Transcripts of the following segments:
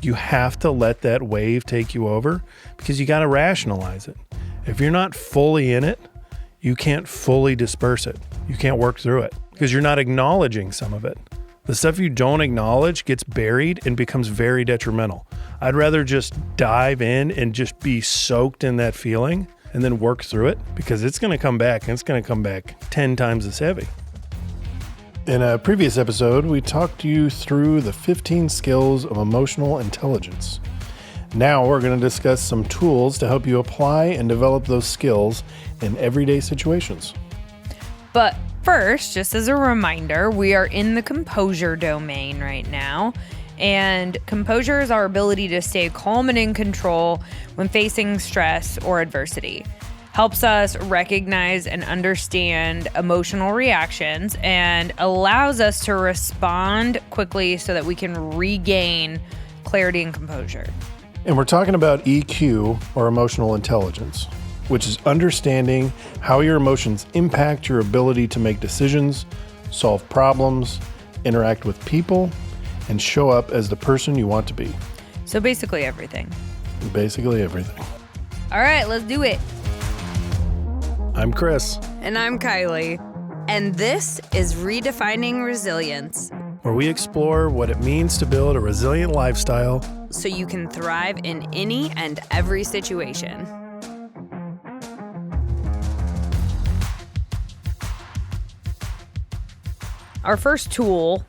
You have to let that wave take you over because you got to rationalize it. If you're not fully in it, you can't fully disperse it. You can't work through it because you're not acknowledging some of it. The stuff you don't acknowledge gets buried and becomes very detrimental. I'd rather just dive in and just be soaked in that feeling and then work through it because it's going to come back and it's going to come back 10 times as heavy. In a previous episode, we talked you through the 15 skills of emotional intelligence. Now we're going to discuss some tools to help you apply and develop those skills in everyday situations. But first, just as a reminder, we are in the composure domain right now. And composure is our ability to stay calm and in control when facing stress or adversity. Helps us recognize and understand emotional reactions and allows us to respond quickly so that we can regain clarity and composure. And we're talking about EQ, or emotional intelligence, which is understanding how your emotions impact your ability to make decisions, solve problems, interact with people, and show up as the person you want to be. So basically everything. Basically everything. All right, let's do it. I'm Chris. And I'm Kiley. And this is Redefining Resilience, where we explore what it means to build a resilient lifestyle so you can thrive in any and every situation. Our first tool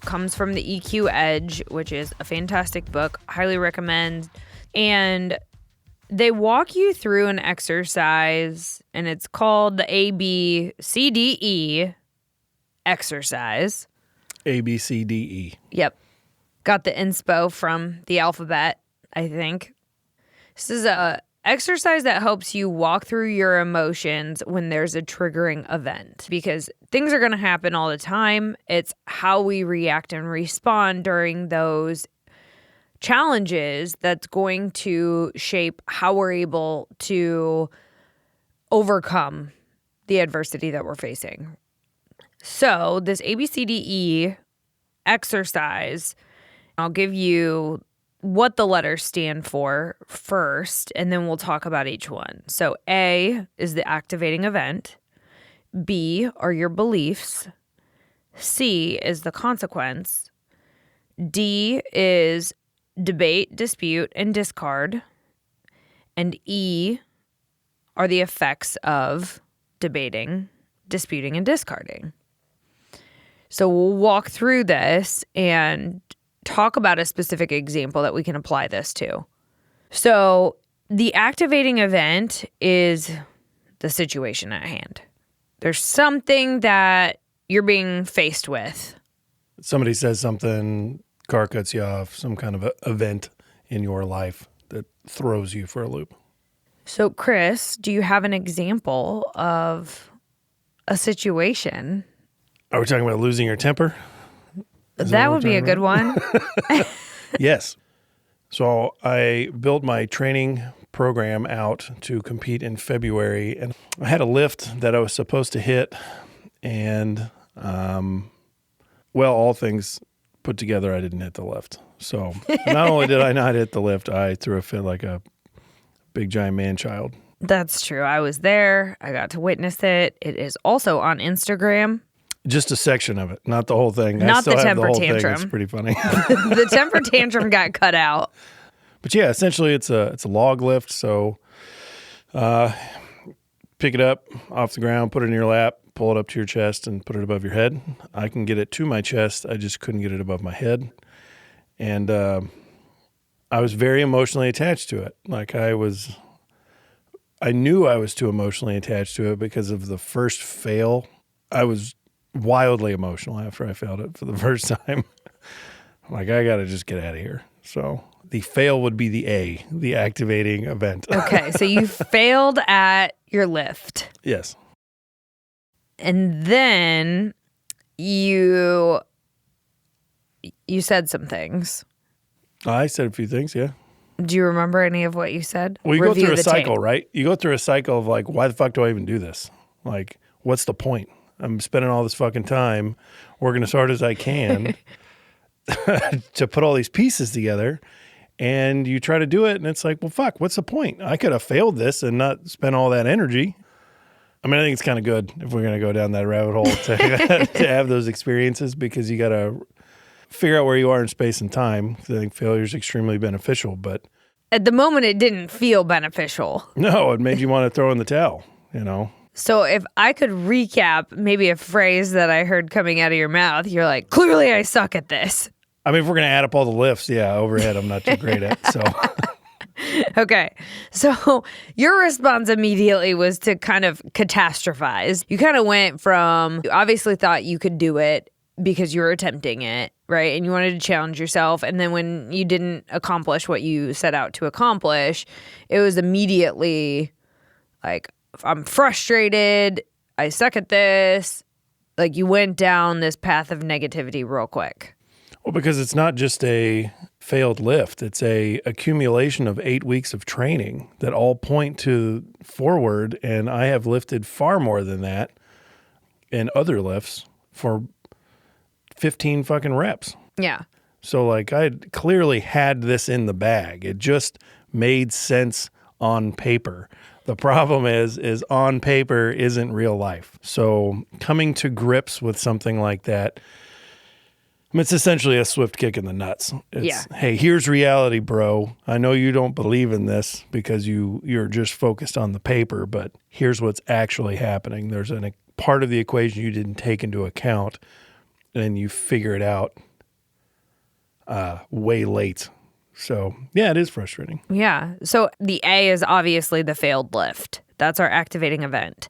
comes from the EQ Edge, which is a fantastic book. Highly recommend. And they walk you through an exercise, and it's called the ABCDE exercise. ABCDE. Yep. Got the inspo from the alphabet, I think. This is a exercise that helps you walk through your emotions when there's a triggering event, because things are going to happen all the time. It's how we react and respond during those challenges that's going to shape how we're able to overcome the adversity that we're facing. So this ABCDE exercise, I'll give you what the letters stand for first, and then we'll talk about each one. So A is the activating event. B are your beliefs. C is the consequence. D is debate, dispute, and discard. And E are the effects of debating, disputing, and discarding. So we'll walk through this and talk about a specific example that we can apply this to. So the activating event is the situation at hand. There's something that you're being faced with. Somebody says something, car cuts you off, some kind of event in your life that throws you for a loop. So Chris, do you have an example of a situation? Are we talking about losing your temper? That would be a good one. Yes. So I built my training program out to compete in February, and I had a lift that I was supposed to hit, and all things put together, I didn't hit the lift. So not only did I not hit the lift, I threw a fit like a big giant man-child. That's true. I was there. I got to witness it. It is also on Instagram. Just a section of it, not the whole thing. Not I still the have temper the whole tantrum. Thing. It's pretty funny. The temper tantrum got cut out. But yeah, essentially it's a log lift. So pick it up off the ground, put it in your lap, pull it up to your chest, and put it above your head. I can get it to my chest. I just couldn't get it above my head. And I was very emotionally attached to it. I knew I was too emotionally attached to it because of the first fail. I was wildly emotional after I failed it for the first time. I got to just get out of here. So the fail would be the A, the activating event. Okay, so you failed at your lift. Yes. And then you said some things. I said a few things, yeah. Do you remember any of what you said? Well, you go through a the cycle, tape. right? You go through a cycle of why the fuck do I even do this? What's the point? I'm spending all this fucking time working as hard as I can to put all these pieces together, and you try to do it and it's like, well, fuck, what's the point? I could have failed this and not spent all that energy. I mean, I think it's kind of good if we're going to go down that rabbit hole to have those experiences, because you got to figure out where you are in space and time. I think failure is extremely beneficial, but At the moment, it didn't feel beneficial. no, it made you want to throw in the towel, you know? So if I could recap maybe a phrase that I heard coming out of your mouth, you're like, clearly I suck at this. I mean, if we're going to add up all the lifts, yeah, overhead I'm not too great at, so... Okay. So your response immediately was to kind of catastrophize. You kind of went from, you obviously thought you could do it because you were attempting it, right? And you wanted to challenge yourself. And then when you didn't accomplish what you set out to accomplish, it was immediately like, I'm frustrated. I suck at this. Like you went down this path of negativity real quick. Well, because it's not just a failed lift. It's a accumulation of 8 weeks of training that all point to forward. And I have lifted far more than that in other lifts for 15 fucking reps. Yeah. So like I clearly had this in the bag. It just made sense on paper. The problem is on paper isn't real life. So coming to grips with something like that, I mean, it's essentially a swift kick in the nuts. It's, hey, here's reality, bro. I know you don't believe in this because you're just focused on the paper, but here's what's actually happening. There's a part of the equation you didn't take into account, and you figure it out way late. So, yeah, it is frustrating. Yeah. So the A is obviously the failed lift. That's our activating event.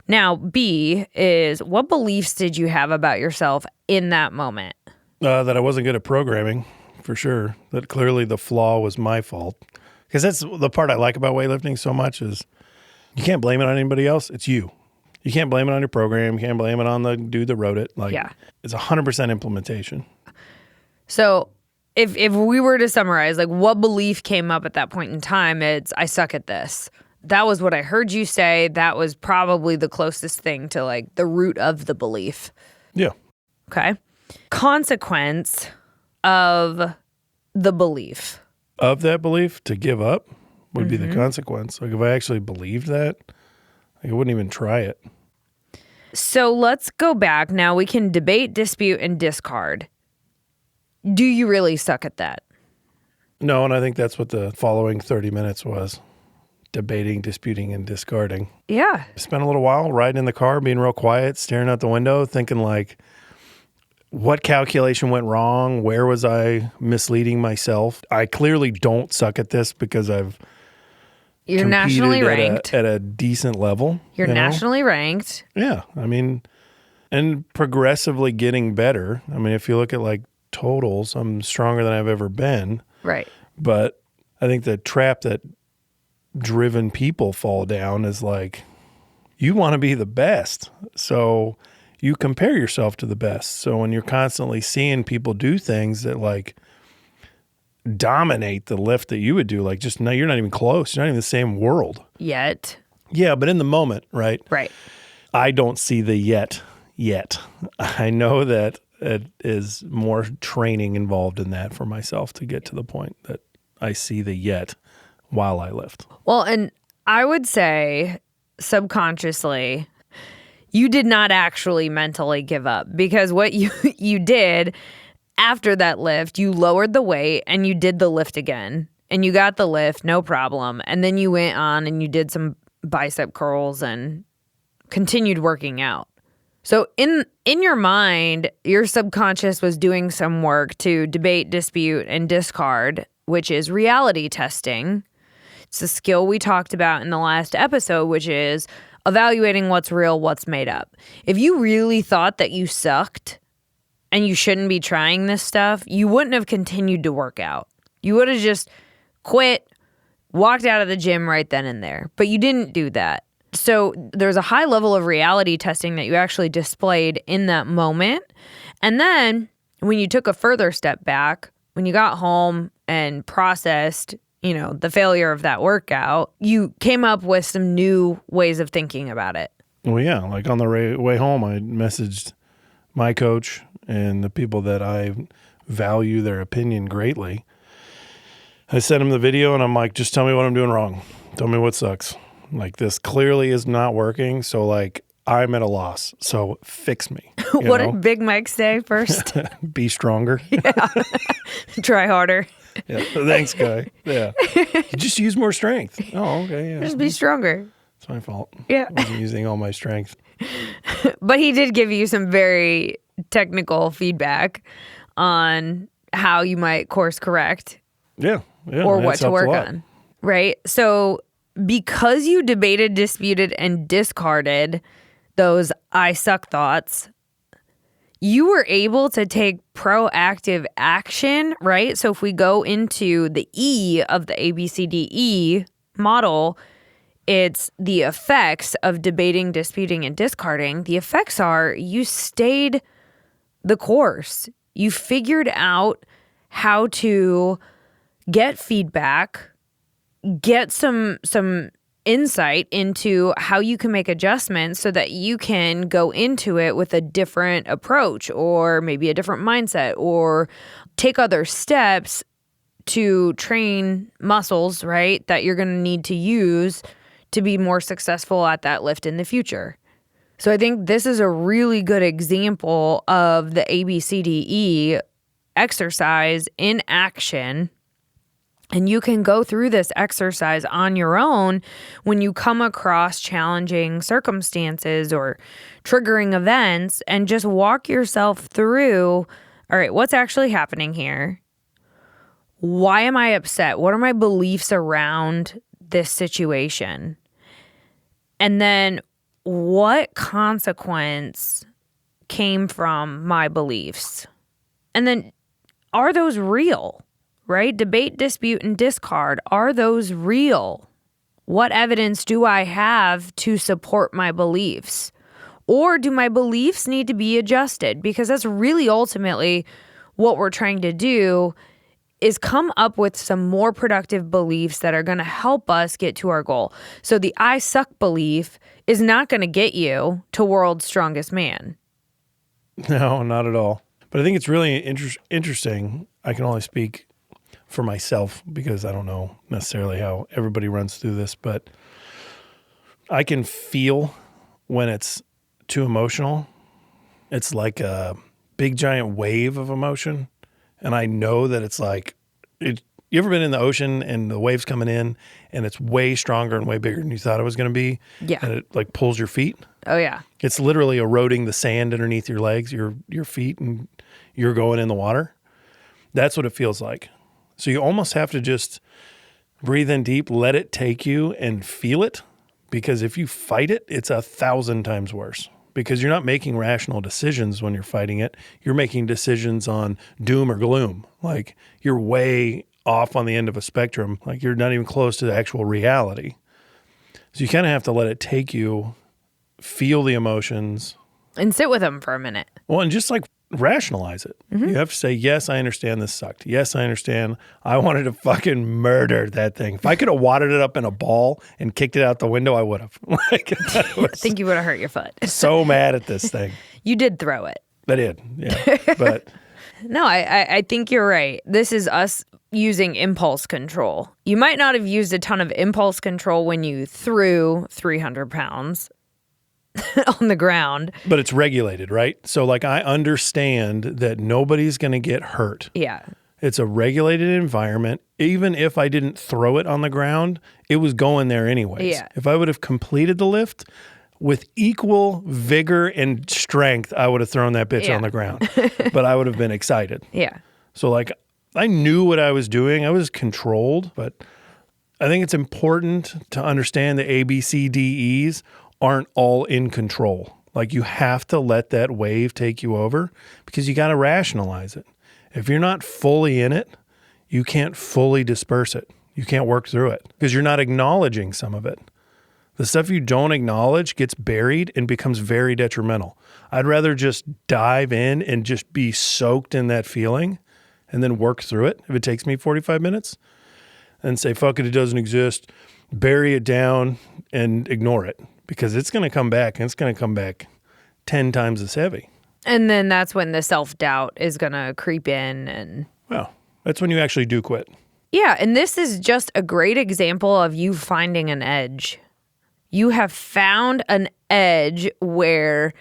Now, B is, what beliefs did you have about yourself in that moment? That I wasn't good at programming, for sure. That clearly the flaw was my fault. Because that's the part I like about weightlifting so much is you can't blame it on anybody else. It's you. You can't blame it on your program. You can't blame it on the dude that wrote it. Like, it's 100% implementation. So if we were to summarize, like what belief came up at that point in time, it's I suck at this. That was what I heard you say. That was probably the closest thing to like the root of the belief. Yeah. Okay. Consequence of the belief. Of that belief, to give up would be the consequence. Like if I actually believed that, like I wouldn't even try it. So let's go back. Now we can debate, dispute, and discard. Do you really suck at that? No, and I think that's what the following 30 minutes was. Debating, disputing, and discarding. Yeah. I spent a little while riding in the car, being real quiet, staring out the window, thinking like, what calculation went wrong? Where was I misleading myself? I clearly don't suck at this because You're nationally ranked. At a decent level. You're nationally ranked. Yeah. I mean, and progressively getting better. I mean, if you look at like totals, I'm stronger than I've ever been. Right. But I think the trap that driven people fall down is like, you want to be the best. So you compare yourself to the best. So when you're constantly seeing people do things that like dominate the lift that you would do, like just no, you're not even close. You're not even in the same world. Yet. Yeah, but in the moment, right? Right. I don't see the yet. I know that it is more training involved in that for myself to get to the point that I see the yet while I lift. Well, and I would say subconsciously, you did not actually mentally give up, because what you did after that lift, you lowered the weight and you did the lift again and you got the lift, no problem. And then you went on and you did some bicep curls and continued working out. So in your mind, your subconscious was doing some work to debate, dispute, and discard, which is reality testing. It's the skill we talked about in the last episode, which is evaluating what's real, what's made up. If you really thought that you sucked and you shouldn't be trying this stuff, you wouldn't have continued to work out. You would have just quit, walked out of the gym right then and there. But you didn't do that. So there's a high level of reality testing that you actually displayed in that moment. And then when you took a further step back, when you got home and processed, the failure of that workout, you came up with some new ways of thinking about it. Well, yeah. Like on the way home, I messaged my coach and the people that I value their opinion greatly. I sent him the video and I'm like, just tell me what I'm doing wrong. Tell me what sucks. Like, this clearly is not working. So, like, I'm at a loss. So fix me. What did Big Mike say first? Be stronger. Yeah. Try harder. Yeah. Thanks, guy. Yeah. Just use more strength. Oh, okay. Yeah. Just be stronger. It's my fault. Yeah. I wasn't using all my strength. But he did give you some very technical feedback on how you might course correct. Yeah. Or what to work on. Right? So because you debated, disputed, and discarded those I suck thoughts, you were able to take proactive action, right? So if we go into the E of the ABCDE model, it's the effects of debating, disputing, and discarding. The effects are you stayed the course. You figured out how to get feedback, get some insight into how you can make adjustments so that you can go into it with a different approach or maybe a different mindset or take other steps to train muscles, right, that you're going to need to use to be more successful at that lift in the future. So I think this is a really good example of the ABCDE exercise in action. And you can go through this exercise on your own when you come across challenging circumstances or triggering events and just walk yourself through, all right, what's actually happening here? Why am I upset? What are my beliefs around this situation? And then what consequence came from my beliefs? And then are those real? Right? Debate, dispute, and discard. Are those real? What evidence do I have to support my beliefs? Or do my beliefs need to be adjusted? Because that's really ultimately what we're trying to do is come up with some more productive beliefs that are going to help us get to our goal. So the I suck belief is not going to get you to world's strongest man. No, not at all. But I think it's really interesting. I can only speak for myself because I don't know necessarily how everybody runs through this, but I can feel when it's too emotional. It's like a big giant wave of emotion. And I know that it's like, you ever been in the ocean and the wave's coming in and it's way stronger and way bigger than you thought it was going to be? Yeah. And it like pulls your feet. Oh yeah. It's literally eroding the sand underneath your legs, your feet, and you're going in the water. That's what it feels like. So you almost have to just breathe in deep, let it take you and feel it. Because if you fight it, it's 1,000 times worse. Because you're not making rational decisions when you're fighting it. You're making decisions on doom or gloom. Like you're way off on the end of a spectrum. Like you're not even close to the actual reality. So you kind of have to let it take you, feel the emotions. And sit with them for a minute. Well, and just like rationalize it. Mm-hmm. You have to say, yes, I understand this sucked. Yes, I understand. I wanted to fucking murder that thing. If I could have wadded it up in a ball and kicked it out the window, I would have. Like, I think you would have hurt your foot. So mad at this thing. You did throw it. I did, yeah. But no, I think you're right. This is us using impulse control. You might not have used a ton of impulse control when you threw 300 pounds on the ground. But it's regulated, right? So like I understand that nobody's going to get hurt. Yeah. It's a regulated environment. Even if I didn't throw it on the ground, it was going there anyways. Yeah. If I would have completed the lift with equal vigor and strength, I would have thrown that bitch on the ground. But I would have been excited. Yeah. So like I knew what I was doing. I was controlled, but I think it's important to understand the ABCDEs aren't all in control. Like you have to let that wave take you over because you got to rationalize it. If you're not fully in it, you can't fully disperse it. You can't work through it because you're not acknowledging some of it. The stuff you don't acknowledge gets buried and becomes very detrimental. I'd rather just dive in and just be soaked in that feeling and then work through it if it takes me 45 minutes and say, fuck it, it doesn't exist, bury it down and ignore it. Because it's going to come back, and it's going to come back 10 times as heavy. And then that's when the self-doubt is going to creep in. And well, that's when you actually do quit. Yeah, and this is just a great example of you finding an edge. You have found an edge where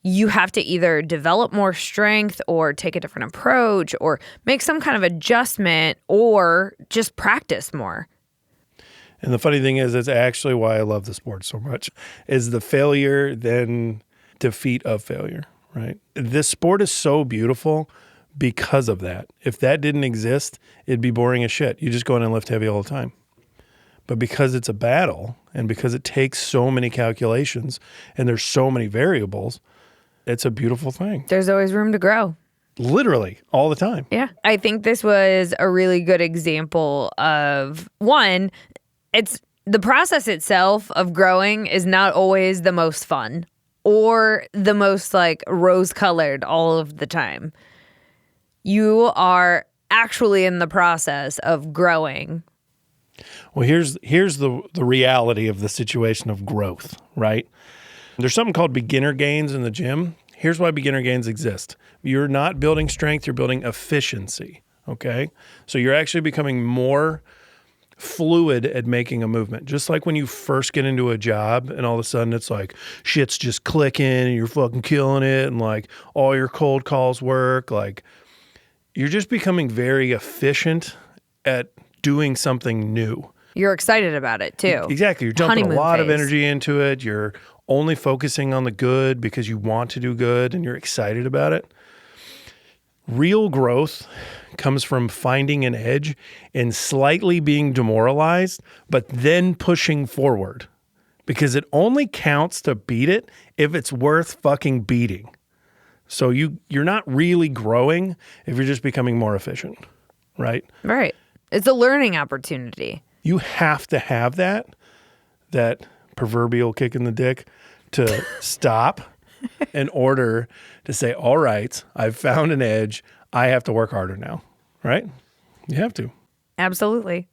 you have to either develop more strength or take a different approach or make some kind of adjustment or just practice more. And the funny thing is, it's actually why I love the sport so much, is the failure then defeat of failure, right? This sport is so beautiful because of that. If that didn't exist, it'd be boring as shit. You just go in and lift heavy all the time. But because it's a battle and because it takes so many calculations and there's so many variables, it's a beautiful thing. There's always room to grow. Literally all the time. Yeah. I think this was a really good example of, one, it's the process itself of growing is not always the most fun or the most like rose-colored all of the time. You are actually in the process of growing. Well, here's the reality of the situation of growth, right? There's something called beginner gains in the gym. Here's why beginner gains exist. You're not building strength, you're building efficiency, okay? So you're actually becoming more fluid at making a movement. Just like when you first get into a job and all of a sudden it's like shit's just clicking and you're fucking killing it and like all your cold calls work, like you're just becoming very efficient at doing something new. You're excited about it too. Exactly. You're dumping Honeymoon a lot of phase. energy into it. You're only focusing on the good because you want to do good and you're excited about it. Real growth comes from finding an edge and slightly being demoralized, but then pushing forward because it only counts to beat it if it's worth fucking beating. So you're not really growing if you're just becoming more efficient, right? Right. It's a learning opportunity. You have to have that proverbial kick in the dick to stop in order to say, all right, I've found an edge. I have to work harder now, right? You have to. Absolutely.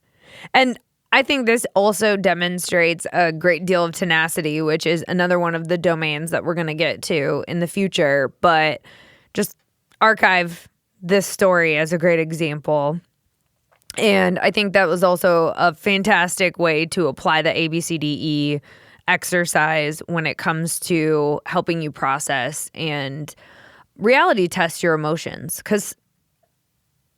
And I think this also demonstrates a great deal of tenacity, which is another one of the domains that we're going to get to in the future. But just archive this story as a great example. And I think that was also a fantastic way to apply the ABCDE exercise when it comes to helping you process and reality test your emotions. Because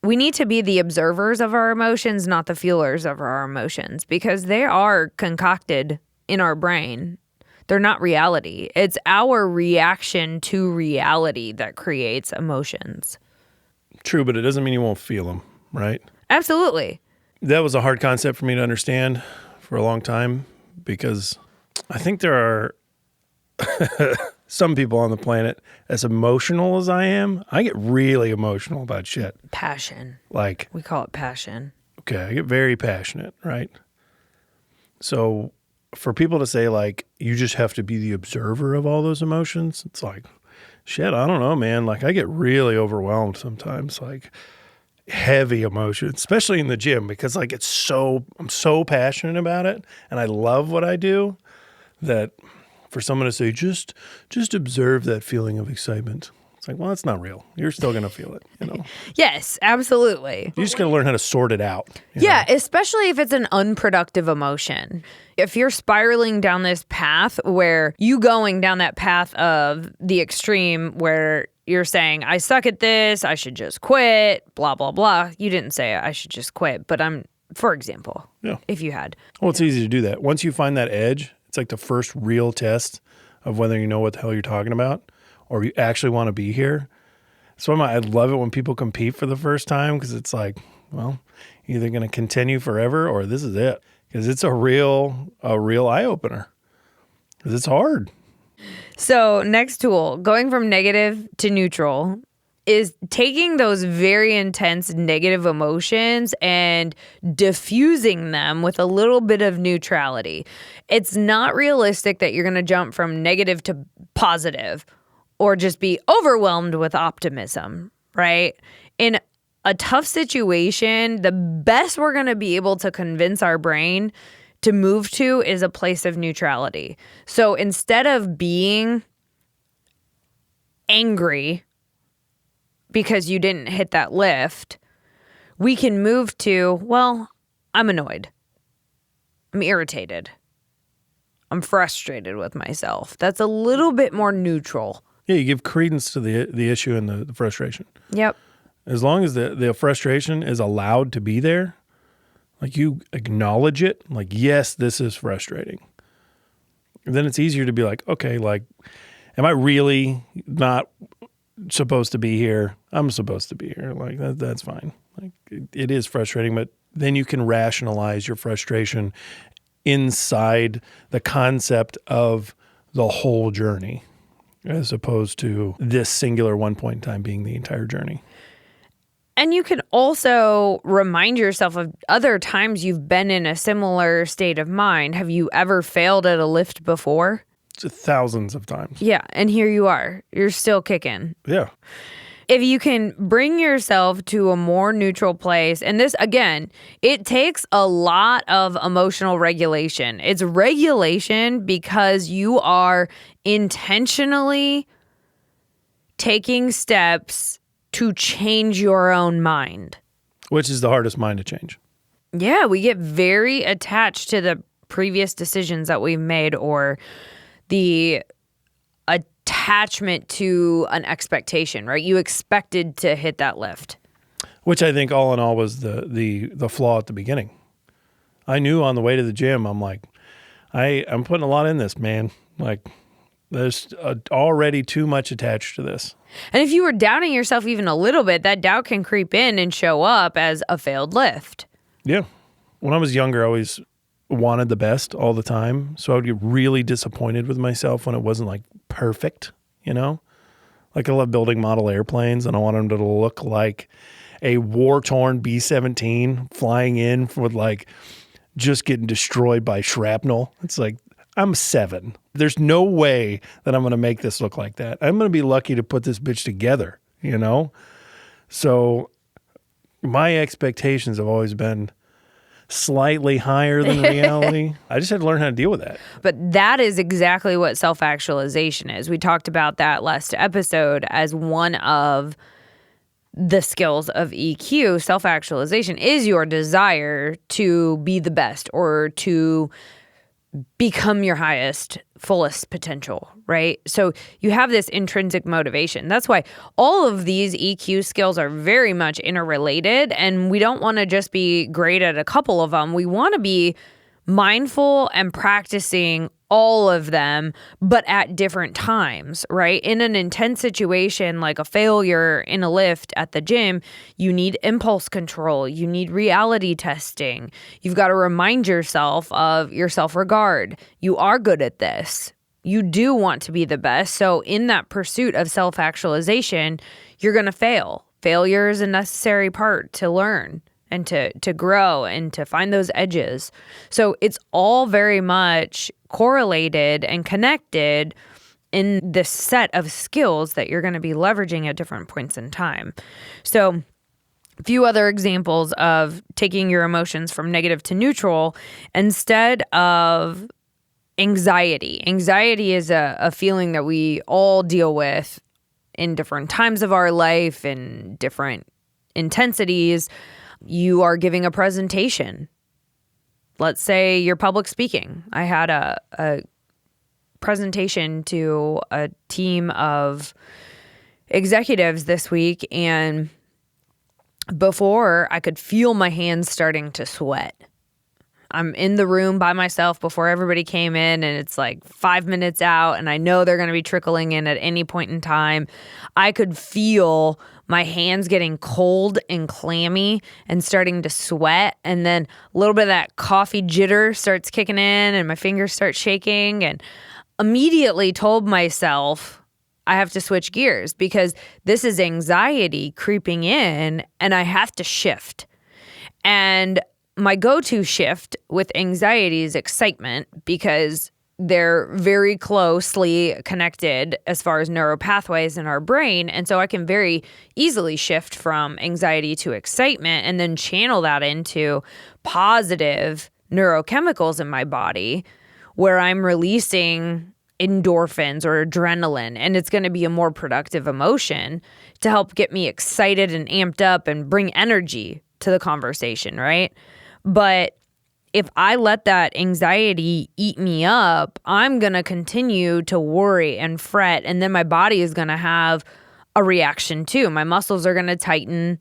we need to be the observers of our emotions, not the feelers of our emotions, because they are concocted in our brain. They're not reality. It's our reaction to reality that creates emotions. True, but it doesn't mean you won't feel them, right? Absolutely. That was a hard concept for me to understand for a long time because I think there are some people on the planet as emotional as I am. I get really emotional about shit. Passion. Like, We call it passion. okay, I get very passionate, right? So for people to say like, you just have to be the observer of all those emotions, it's like, shit, I don't know, man. Like I get really overwhelmed sometimes, like heavy emotion, especially in the gym because like I'm so passionate about it and I love what I do that for someone to say, just observe that feeling of excitement. It's like, well, that's not real. You're still going to feel it, you know? Yes, absolutely. You just got to learn how to sort it out. Yeah, especially if it's an unproductive emotion. If you're spiraling down this path where you going down that path of the extreme where you're saying, I suck at this, I should just quit, blah, blah, blah. You didn't say I should just quit, but for example, if you had. Well, it's easy to do that. Once you find that edge, it's like the first real test of whether you know what the hell you're talking about or you actually want to be here. So I love it when people compete for the first time because it's like, well, you're either going to continue forever or this is it. Because it's a real eye-opener. Because it's hard. So next tool, going from negative to neutral, is taking those very intense negative emotions and diffusing them with a little bit of neutrality. It's not realistic that you're going to jump from negative to positive or just be overwhelmed with optimism, right? In a tough situation, the best we're going to be able to convince our brain to move to is a place of neutrality. So instead of being angry because you didn't hit that lift, we can move to, well, I'm annoyed. I'm irritated. I'm frustrated with myself. That's a little bit more neutral. Yeah, you give credence to the issue and the frustration. Yep. As long as the frustration is allowed to be there, like you acknowledge it, like, yes, this is frustrating. And then it's easier to be like, okay, like, am I really not supposed to be here? I'm supposed to be here. Like, that's fine. Like, it is frustrating, but then you can rationalize your frustration inside the concept of the whole journey, as opposed to this singular one point in time being the entire journey. And you can also remind yourself of other times you've been in a similar state of mind. Have you ever failed at a lift before? Thousands of times. Yeah, and here you are. You're still kicking. Yeah. If you can bring yourself to a more neutral place, and this, again, it takes a lot of emotional regulation. It's regulation because you are intentionally taking steps to change your own mind. Which is the hardest mind to change. Yeah, we get very attached to the previous decisions that we've made or the attachment to an expectation, right? You expected to hit that lift. Which I think all in all was the flaw at the beginning. I knew on the way to the gym, I'm like, I'm putting a lot in this, man. Like, there's already too much attached to this. And if you were doubting yourself even a little bit, that doubt can creep in and show up as a failed lift. Yeah. When I was younger, I always wanted the best all the time. So I would get really disappointed with myself when it wasn't like perfect, you know? Like I love building model airplanes and I want them to look like a war-torn B-17 flying in with like just getting destroyed by shrapnel. It's like, I'm 7. There's no way that I'm going to make this look like that. I'm going to be lucky to put this bitch together, you know? So my expectations have always been slightly higher than reality. I just had to learn how to deal with that. But that is exactly what self-actualization is. We talked about that last episode as one of the skills of EQ. Self-actualization is your desire to be the best or to become your highest, fullest potential, right? So you have this intrinsic motivation. That's why all of these EQ skills are very much interrelated, and we don't want to just be great at a couple of them. We want to be mindful and practicing all of them, but at different times, right? In an intense situation like a failure in a lift at the gym, you need impulse control. You need reality testing. You've got to remind yourself of your self-regard. You are good at this. You do want to be the best. So in that pursuit of self-actualization, you're going to fail. Failure is a necessary part to learn and to grow and to find those edges. So it's all very much correlated and connected in this set of skills that you're going to be leveraging at different points in time. So a few other examples of taking your emotions from negative to neutral instead of anxiety. Anxiety is a feeling that we all deal with in different times of our life and different intensities. You are giving a presentation. Let's say you're public speaking. I had a presentation to a team of executives this week, and before I could feel my hands starting to sweat. I'm in the room by myself before everybody came in, and it's like 5 minutes out, and I know they're going to be trickling in at any point in time. I could feel my hands getting cold and clammy and starting to sweat, and then a little bit of that coffee jitter starts kicking in, and my fingers start shaking, and immediately told myself I have to switch gears because this is anxiety creeping in, and I have to shift. And my go-to shift with anxiety is excitement because they're very closely connected as far as neuropathways in our brain. And so I can very easily shift from anxiety to excitement and then channel that into positive neurochemicals in my body where I'm releasing endorphins or adrenaline, and it's going to be a more productive emotion to help get me excited and amped up and bring energy to the conversation, right? But if I let that anxiety eat me up, I'm going to continue to worry and fret, and then my body is going to have a reaction too. My muscles are going to tighten.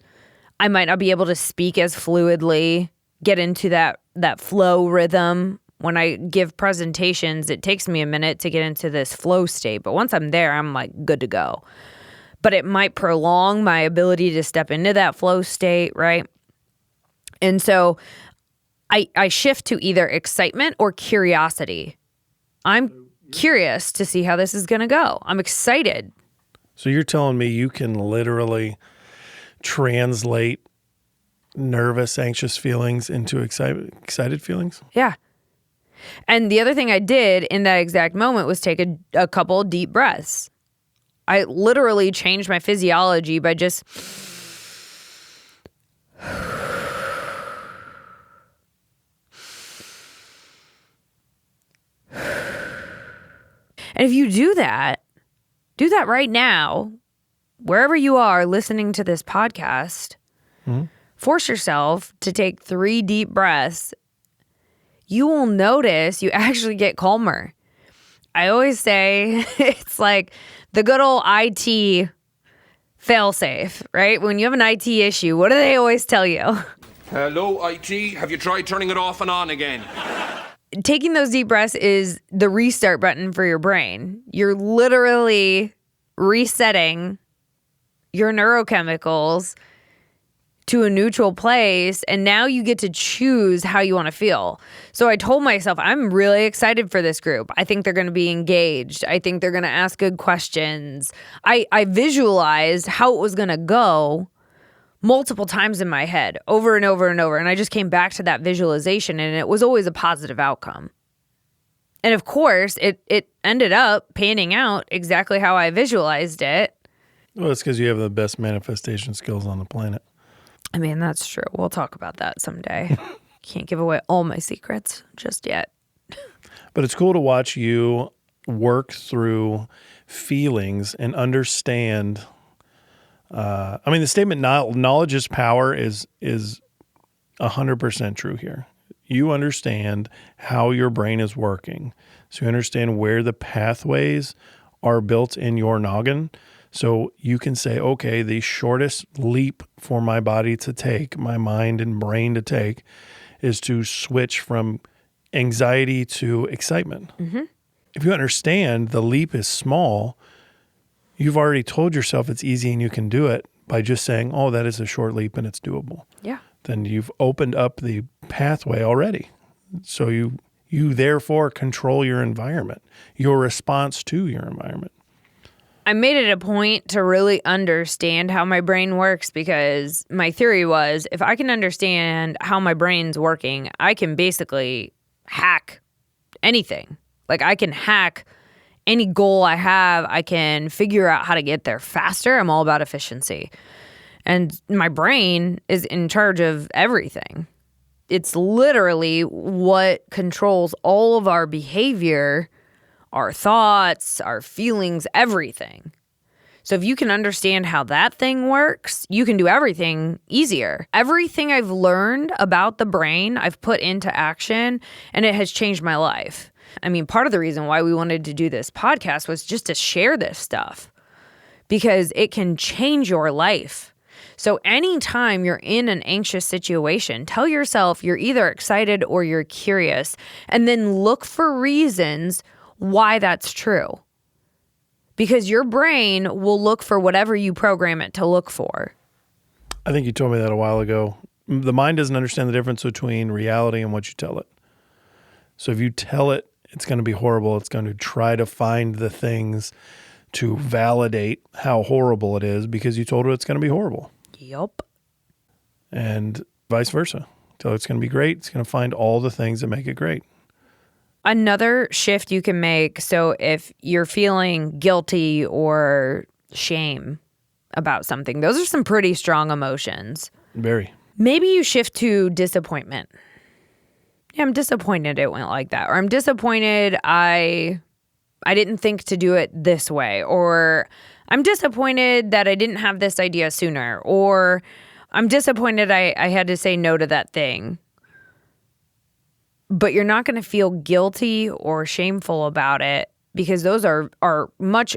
I might not be able to speak as fluidly, get into that flow rhythm. When I give presentations, it takes me a minute to get into this flow state. But once I'm there, I'm like good to go. But it might prolong my ability to step into that flow state, right? And so I shift to either excitement or curiosity. I'm curious to see how this is going to go. I'm excited. So you're telling me you can literally translate nervous, anxious feelings into excited feelings? Yeah. And the other thing I did in that exact moment was take a couple deep breaths. I literally changed my physiology by just and if you do that right now, wherever you are listening to this podcast, force yourself to take 3 deep breaths. You will notice you actually get calmer. I always say it's like the good old IT fail-safe, right? When you have an IT issue, what do they always tell you? Hello, IT. Have you tried turning it off and on again? Taking those deep breaths is the restart button for your brain. You're literally resetting your neurochemicals to a neutral place, and now you get to choose how you want to feel. So I told myself, I'm really excited for this group. I think they're going to be engaged. I think they're going to ask good questions. I visualized how it was going to go multiple times in my head, over and over and over. And I just came back to that visualization, and it was always a positive outcome. And of course, it ended up panning out exactly how I visualized it. Well, it's because you have the best manifestation skills on the planet. I mean, that's true. We'll talk about that someday. Can't give away all my secrets just yet. But it's cool to watch you work through feelings and understand. The statement knowledge is power is 100% true here. You understand how your brain is working. So you understand where the pathways are built in your noggin. So you can say, okay, the shortest leap for my body to take, my mind and brain to take, is to switch from anxiety to excitement. Mm-hmm. If you understand the leap is small, you've already told yourself it's easy and you can do it by just saying, oh, that is a short leap and it's doable. Yeah. Then you've opened up the pathway already. So you therefore control your environment, your response to your environment. I made it a point to really understand how my brain works, because my theory was if I can understand how my brain's working, I can basically hack anything. Like I can hack any goal I have. I can figure out how to get there faster. I'm all about efficiency. And my brain is in charge of everything. It's literally what controls all of our behavior, our thoughts, our feelings, everything. So if you can understand how that thing works, you can do everything easier. Everything I've learned about the brain, I've put into action, and it has changed my life. I mean, part of the reason why we wanted to do this podcast was just to share this stuff, because it can change your life. So anytime you're in an anxious situation, tell yourself you're either excited or you're curious, and then look for reasons why that's true. Because your brain will look for whatever you program it to look for. I think you told me that a while ago. The mind doesn't understand the difference between reality and what you tell it. So if you tell it it's going to be horrible, it's going to try to find the things to validate how horrible it is because you told it it's going to be horrible. Yup. And vice versa. Tell it it's going to be great, it's going to find all the things that make it great. Another shift you can make, so if you're feeling guilty or shame about something, those are some pretty strong emotions. Very. Maybe you shift to disappointment. Yeah, I'm disappointed it went like that. Or I'm disappointed I didn't think to do it this way. Or I'm disappointed that I didn't have this idea sooner. Or I'm disappointed I had to say no to that thing. But you're not going to feel guilty or shameful about it because those are much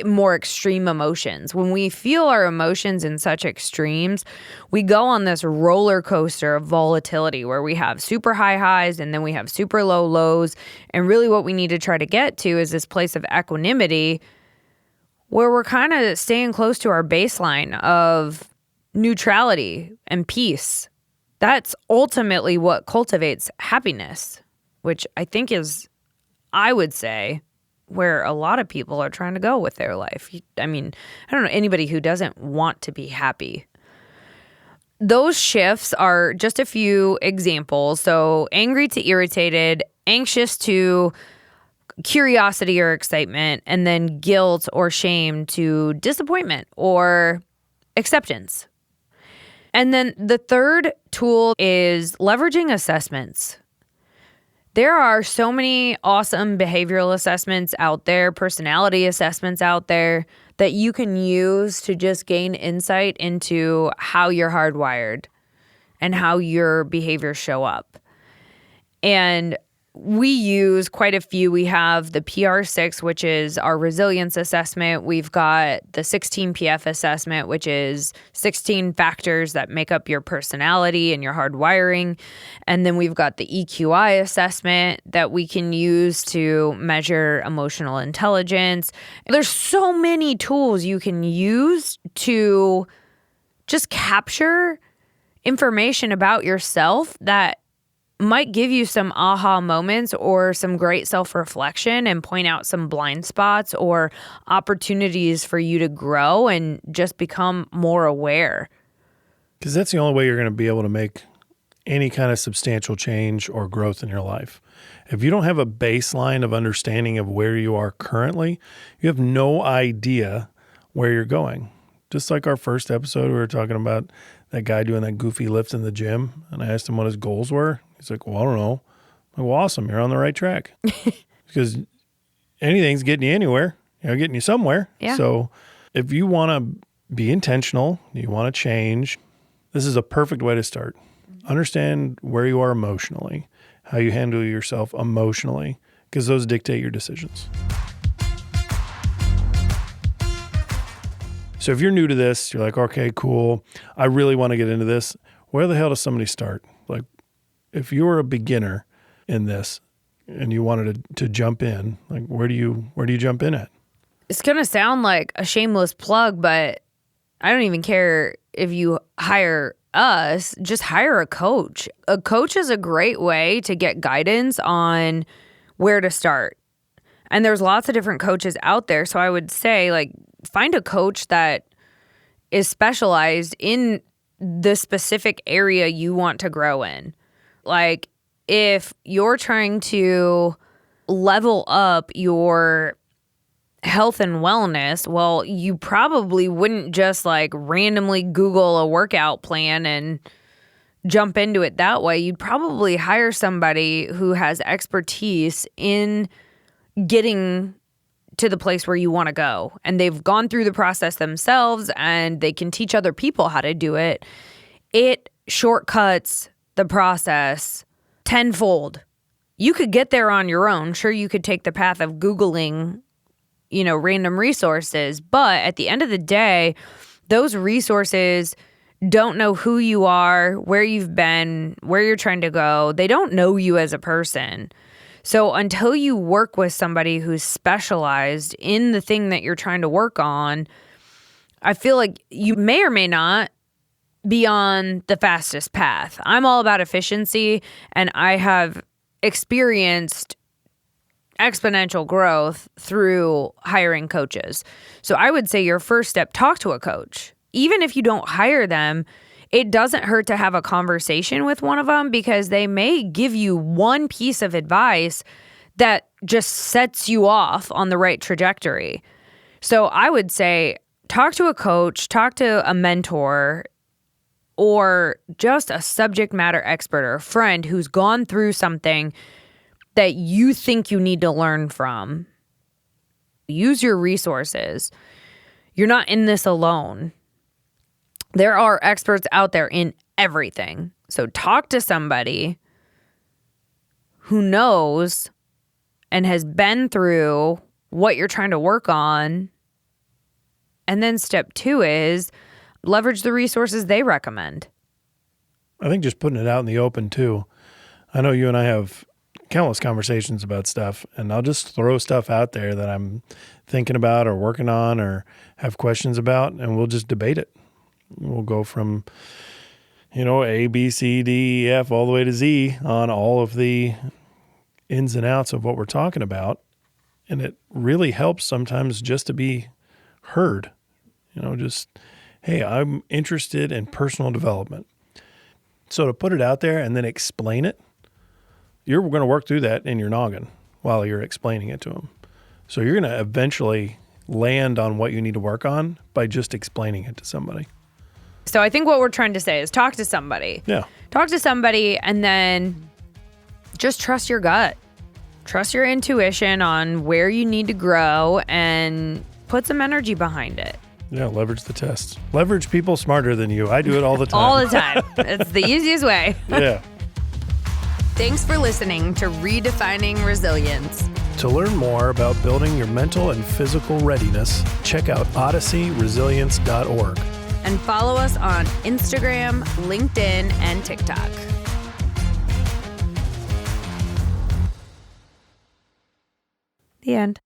more extreme emotions. When we feel our emotions in such extremes, we go on this roller coaster of volatility where we have super high highs and then we have super low lows. And really what we need to try to get to is this place of equanimity where we're kind of staying close to our baseline of neutrality and peace. That's ultimately what cultivates happiness, which I think is, I would say, where a lot of people are trying to go with their life. I mean, I don't know anybody who doesn't want to be happy. Those shifts are just a few examples. So angry to irritated, anxious to curiosity or excitement, and then guilt or shame to disappointment or acceptance. And then the third tool is leveraging assessments. There are so many awesome behavioral assessments out there, personality assessments out there that you can use to just gain insight into how you're hardwired and how your behaviors show up. And we use quite a few. We have the PR6, which is our resilience assessment. We've got the 16PF assessment, which is 16 factors that make up your personality and your hardwiring. And then we've got the EQi assessment that we can use to measure emotional intelligence. There's so many tools you can use to just capture information about yourself that might give you some aha moments or some great self-reflection and point out some blind spots or opportunities for you to grow and just become more aware. Because that's the only way you're going to be able to make any kind of substantial change or growth in your life. If you don't have a baseline of understanding of where you are currently, you have no idea where you're going. Just like our first episode, we were talking about that guy doing that goofy lift in the gym, and I asked him what his goals were. He's like, well, I don't know. I'm like, well, awesome. You're on the right track. Because anything's getting you anywhere, getting you somewhere. Yeah. So if you want to be intentional, you want to change, this is a perfect way to start. Understand where you are emotionally, how you handle yourself emotionally, because those dictate your decisions. So if you're new to this, you're like, okay, cool. I really want to get into this. Where the hell does somebody start? Like, if you were a beginner in this and you wanted to jump in, like, where do you jump in at? It's going to sound like a shameless plug, but I don't even care if you hire us, just hire a coach. A coach is a great way to get guidance on where to start. And there's lots of different coaches out there. So I would say, like, find a coach that is specialized in the specific area you want to grow in. Like, if you're trying to level up your health and wellness, well, you probably wouldn't just like randomly Google a workout plan and jump into it that way. You'd probably hire somebody who has expertise in getting to the place where you want to go. And they've gone through the process themselves and they can teach other people how to do it. It shortcuts the process tenfold. You could get there on your own. Sure, you could take the path of Googling, random resources. But at the end of the day, those resources don't know who you are, where you've been, where you're trying to go. They don't know you as a person. So until you work with somebody who's specialized in the thing that you're trying to work on, I feel like you may or may not be on the fastest path. I'm all about efficiency, and I have experienced exponential growth through hiring coaches. So I would say your first step, talk to a coach. Even if you don't hire them, it doesn't hurt to have a conversation with one of them because they may give you one piece of advice that just sets you off on the right trajectory. So I would say talk to a coach, talk to a mentor, or just a subject matter expert or a friend who's gone through something that you think you need to learn from. Use your resources. You're not in this alone. There are experts out there in everything. So talk to somebody who knows and has been through what you're trying to work on. And then step 2 is leverage the resources they recommend. I think just putting it out in the open too. I know you and I have countless conversations about stuff, and I'll just throw stuff out there that I'm thinking about or working on or have questions about, and we'll just debate it. We'll go from, A, B, C, D, E, F, all the way to Z on all of the ins and outs of what we're talking about. And it really helps sometimes just to be heard. Just, hey, I'm interested in personal development. So to put it out there and then explain it, you're going to work through that in your noggin while you're explaining it to them. So you're going to eventually land on what you need to work on by just explaining it to somebody. So I think what we're trying to say is talk to somebody. Yeah. Talk to somebody and then just trust your gut. Trust your intuition on where you need to grow and put some energy behind it. Yeah, leverage the tests. Leverage people smarter than you. I do it all the time. All the time. It's the easiest way. Yeah. Thanks for listening to Redefining Resilience. To learn more about building your mental and physical readiness, check out odysseyresilience.org. And follow us on Instagram, LinkedIn, and TikTok. The end.